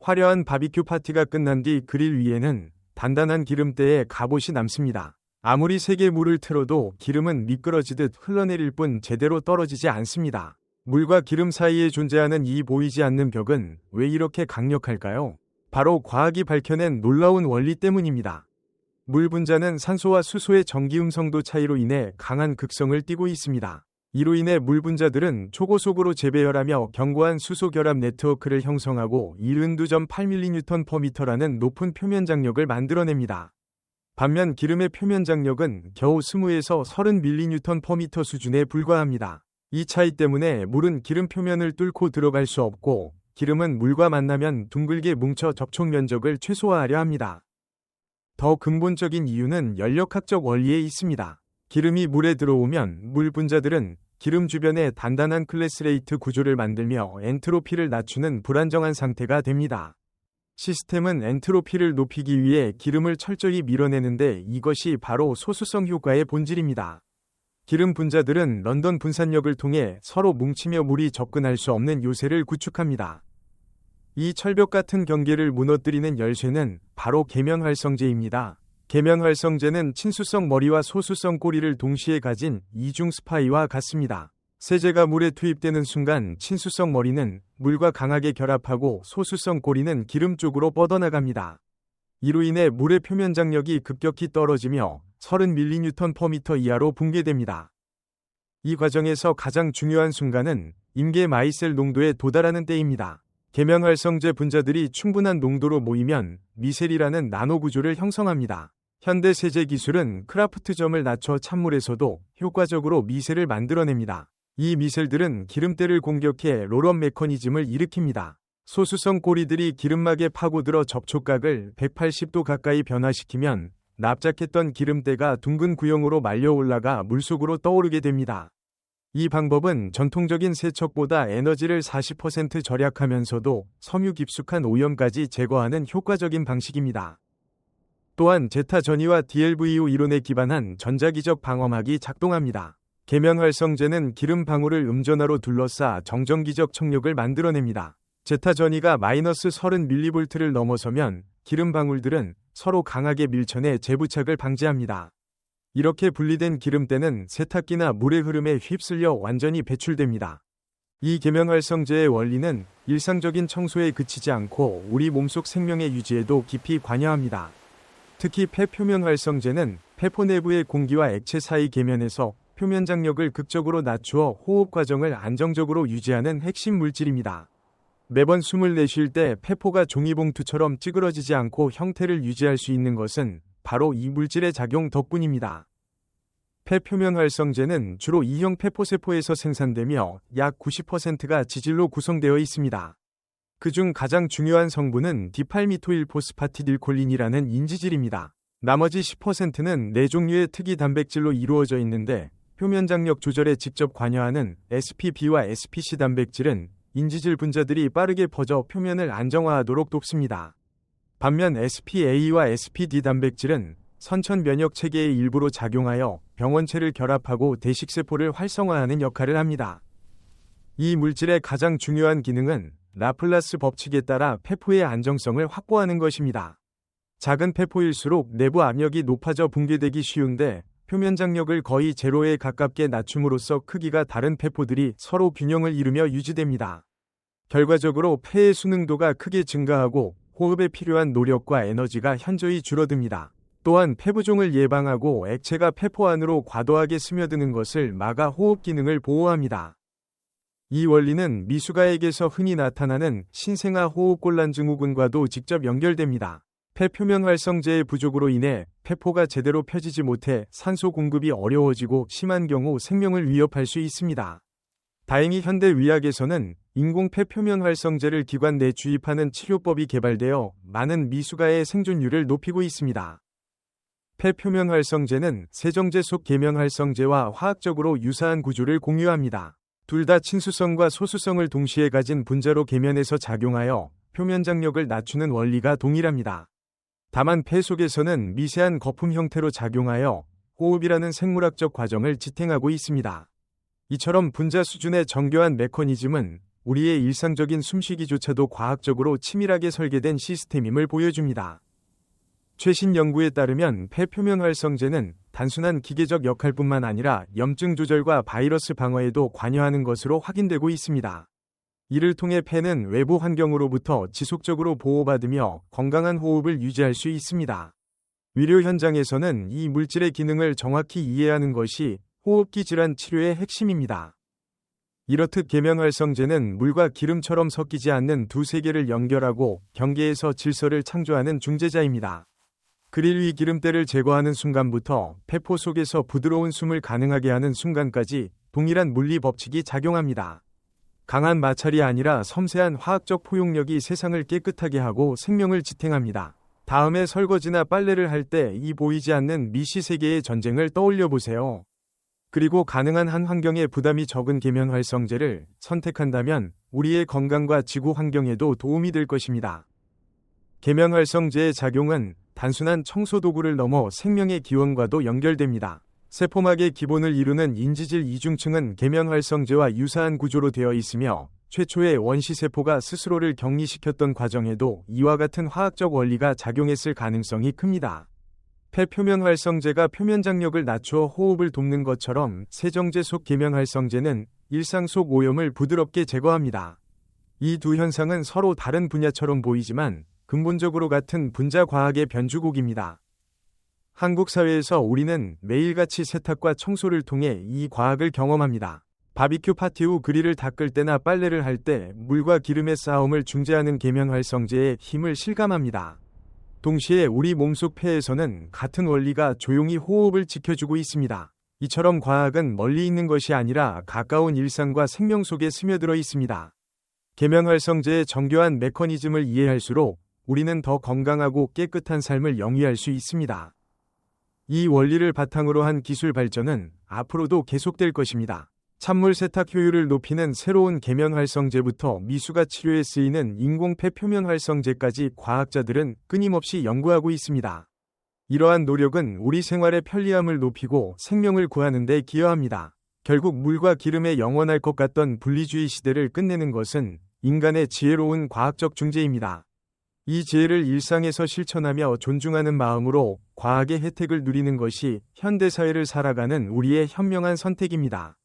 화려한 바비큐 파티가 끝난 뒤 그릴 위에는 단단한 기름때에 갑옷이 남습니다. 아무리 세게 물을 틀어도 기름은 미끄러지듯 흘러내릴 뿐 제대로 떨어지지 않습니다. 물과 기름 사이에 존재하는 이 보이지 않는 벽은 왜 이렇게 강력할까요? 바로 과학이 밝혀낸 놀라운 원리 때문입니다. 물 분자는 산소와 수소의 전기 음성도 차이로 인해 강한 극성을 띠고 있습니다. 이로 인해 물 분자들은 초고속으로 재배열하며 견고한 수소 결합 네트워크를 형성하고 72.8mN/m라는 높은 표면 장력을 만들어냅니다. 반면 기름의 표면 장력은 겨우 20에서 30mN/m 수준에 불과합니다. 이 차이 때문에 물은 기름 표면을 뚫고 들어갈 수 없고 기름은 물과 만나면 둥글게 뭉쳐 접촉 면적을 최소화하려 합니다. 더 근본적인 이유는 연력학적 원리에 있습니다. 기름이 물에 들어오면 물 분자들은 기름 주변에 단단한 클래스레이트 구조를 만들며 엔트로피를 낮추는 불안정한 상태가 됩니다. 시스템은 엔트로피를 높이기 위해 기름을 철저히 밀어내는데 이것이 바로 소수성 효과의 본질입니다. 기름 분자들은 런던 분산력을 통해 서로 뭉치며 물이 접근할 수 없는 요새를 구축합니다. 이 철벽 같은 경계를 무너뜨리는 열쇠는 바로 계면활성제입니다. 계면활성제는 친수성 머리와 소수성 꼬리를 동시에 가진 이중 스파이와 같습니다. 세제가 물에 투입되는 순간 친수성 머리는 물과 강하게 결합하고 소수성 꼬리는 기름 쪽으로 뻗어나갑니다. 이로 인해 물의 표면 장력이 급격히 떨어지며 30mN/m 이하로 붕괴됩니다. 이 과정에서 가장 중요한 순간은 임계 마이셀 농도에 도달하는 때입니다. 계면활성제 분자들이 충분한 농도로 모이면 미셀이라는 나노 구조를 형성합니다. 현대 세제 기술은 크라프트점을 낮춰 찬물에서도 효과적으로 미셀을 만들어냅니다. 이 미셀들은 기름때를 공격해 롤업 메커니즘을 일으킵니다. 소수성 꼬리들이 기름막에 파고들어 접촉각을 180도 가까이 변화시키면 납작했던 기름때가 둥근 구형으로 말려 올라가 물속으로 떠오르게 됩니다. 이 방법은 전통적인 세척보다 에너지를 40% 절약하면서도 섬유 깊숙한 오염까지 제거하는 효과적인 방식입니다. 또한 제타 전위와 DLVO 이론에 기반한 전자기적 방어막이 작동합니다. 계면활성제는 기름 방울을 음전하로 둘러싸 정전기적 청력을 만들어냅니다. 제타 전위가 마이너스 30mV를 넘어서면 기름 방울들은 서로 강하게 밀쳐내 재부착을 방지합니다. 이렇게 분리된 기름때는 세탁기나 물의 흐름에 휩쓸려 완전히 배출됩니다. 이 계면활성제의 원리는 일상적인 청소에 그치지 않고 우리 몸속 생명의 유지에도 깊이 관여합니다. 특히 폐 표면 활성제는 폐포 내부의 공기와 액체 사이 계면에서 표면 장력을 극적으로 낮추어 호흡 과정을 안정적으로 유지하는 핵심 물질입니다. 매번 숨을 내쉴 때 폐포가 종이봉투처럼 찌그러지지 않고 형태를 유지할 수 있는 것은 바로 이 물질의 작용 덕분입니다. 폐표면 활성제는 주로 E형 폐포세포에서 생산되며 약 90%가 지질로 구성되어 있습니다. 그중 가장 중요한 성분은 디팔미토일포스파티딜콜린이라는 인지질입니다. 나머지 10%는 4종류의 특이 단백질로 이루어져 있는데 표면 장력 조절에 직접 관여하는 SPB와 SPC 단백질은 인지질 분자들이 빠르게 퍼져 표면을 안정화하도록 돕습니다. 반면 SPA와 SPD 단백질은 선천 면역 체계의 일부로 작용하여 병원체를 결합하고 대식세포를 활성화하는 역할을 합니다. 이 물질의 가장 중요한 기능은 라플라스 법칙에 따라 폐포의 안정성을 확보하는 것입니다. 작은 폐포일수록 내부 압력이 높아져 붕괴되기 쉬운데 표면 장력을 거의 제로에 가깝게 낮춤으로써 크기가 다른 폐포들이 서로 균형을 이루며 유지됩니다. 결과적으로 폐의 수능도가 크게 증가하고 호흡에 필요한 노력과 에너지가 현저히 줄어듭니다. 또한 폐부종을 예방하고 액체가 폐포 안으로 과도하게 스며드는 것을 막아 호흡 기능을 보호합니다. 이 원리는 미숙아에게서 흔히 나타나는 신생아 호흡곤란 증후군과도 직접 연결됩니다. 폐표면 활성제의 부족으로 인해 폐포가 제대로 펴지지 못해 산소 공급이 어려워지고 심한 경우 생명을 위협할 수 있습니다. 다행히 현대 의학에서는 인공 폐표면 활성제를 기관 내 주입하는 치료법이 개발되어 많은 미숙아의 생존율을 높이고 있습니다. 폐표면 활성제는 세정제 속 계면 활성제와 화학적으로 유사한 구조를 공유합니다. 둘 다 친수성과 소수성을 동시에 가진 분자로 계면에서 작용하여 표면 장력을 낮추는 원리가 동일합니다. 다만 폐 속에서는 미세한 거품 형태로 작용하여 호흡이라는 생물학적 과정을 지탱하고 있습니다. 이처럼 분자 수준의 정교한 메커니즘은 우리의 일상적인 숨쉬기조차도 과학적으로 치밀하게 설계된 시스템임을 보여줍니다. 최신 연구에 따르면 폐 표면 활성제는 단순한 기계적 역할뿐만 아니라 염증 조절과 바이러스 방어에도 관여하는 것으로 확인되고 있습니다. 이를 통해 폐는 외부 환경으로부터 지속적으로 보호받으며 건강한 호흡을 유지할 수 있습니다. 의료 현장에서는 이 물질의 기능을 정확히 이해하는 것이 호흡기 질환 치료의 핵심입니다. 이렇듯 계면활성제는 물과 기름처럼 섞이지 않는 두 세계를 연결하고 경계에서 질서를 창조하는 중재자입니다. 그릴 위 기름때를 제거하는 순간부터 폐포 속에서 부드러운 숨을 가능하게 하는 순간까지 동일한 물리 법칙이 작용합니다. 강한 마찰이 아니라 섬세한 화학적 포용력이 세상을 깨끗하게 하고 생명을 지탱합니다. 다음에 설거지나 빨래를 할 때 이 보이지 않는 미시 세계의 전쟁을 떠올려 보세요. 그리고 가능한 한 환경에 부담이 적은 계면활성제를 선택한다면 우리의 건강과 지구 환경에도 도움이 될 것입니다. 계면활성제의 작용은 단순한 청소 도구를 넘어 생명의 기원과도 연결됩니다. 세포막의 기본을 이루는 인지질 이중층은 계면활성제와 유사한 구조로 되어 있으며 최초의 원시세포가 스스로를 격리시켰던 과정에도 이와 같은 화학적 원리가 작용했을 가능성이 큽니다. 폐 표면 활성제가 표면 장력을 낮추어 호흡을 돕는 것처럼 세정제 속 계면활성제는 일상 속 오염을 부드럽게 제거합니다. 이 두 현상은 서로 다른 분야처럼 보이지만 근본적으로 같은 분자 과학의 변주곡입니다. 한국 사회에서 우리는 매일같이 세탁과 청소를 통해 이 과학을 경험합니다. 바비큐 파티 후 그릴을 닦을 때나 빨래를 할 때 물과 기름의 싸움을 중재하는 계면활성제의 힘을 실감합니다. 동시에 우리 몸속 폐에서는 같은 원리가 조용히 호흡을 지켜주고 있습니다. 이처럼 과학은 멀리 있는 것이 아니라 가까운 일상과 생명 속에 스며들어 있습니다. 계면활성제의 정교한 메커니즘을 이해할수록 우리는 더 건강하고 깨끗한 삶을 영위할 수 있습니다. 이 원리를 바탕으로 한 기술 발전은 앞으로도 계속될 것입니다. 찬물 세탁 효율을 높이는 새로운 계면활성제부터 미수가 치료에 쓰이는 인공폐 표면활성제까지 과학자들은 끊임없이 연구하고 있습니다. 이러한 노력은 우리 생활의 편리함을 높이고 생명을 구하는 데 기여합니다. 결국 물과 기름에 영원할 것 같던 분리주의 시대를 끝내는 것은 인간의 지혜로운 과학적 중재입니다. 이 지혜를 일상에서 실천하며 존중하는 마음으로 과학의 혜택을 누리는 것이 현대사회를 살아가는 우리의 현명한 선택입니다.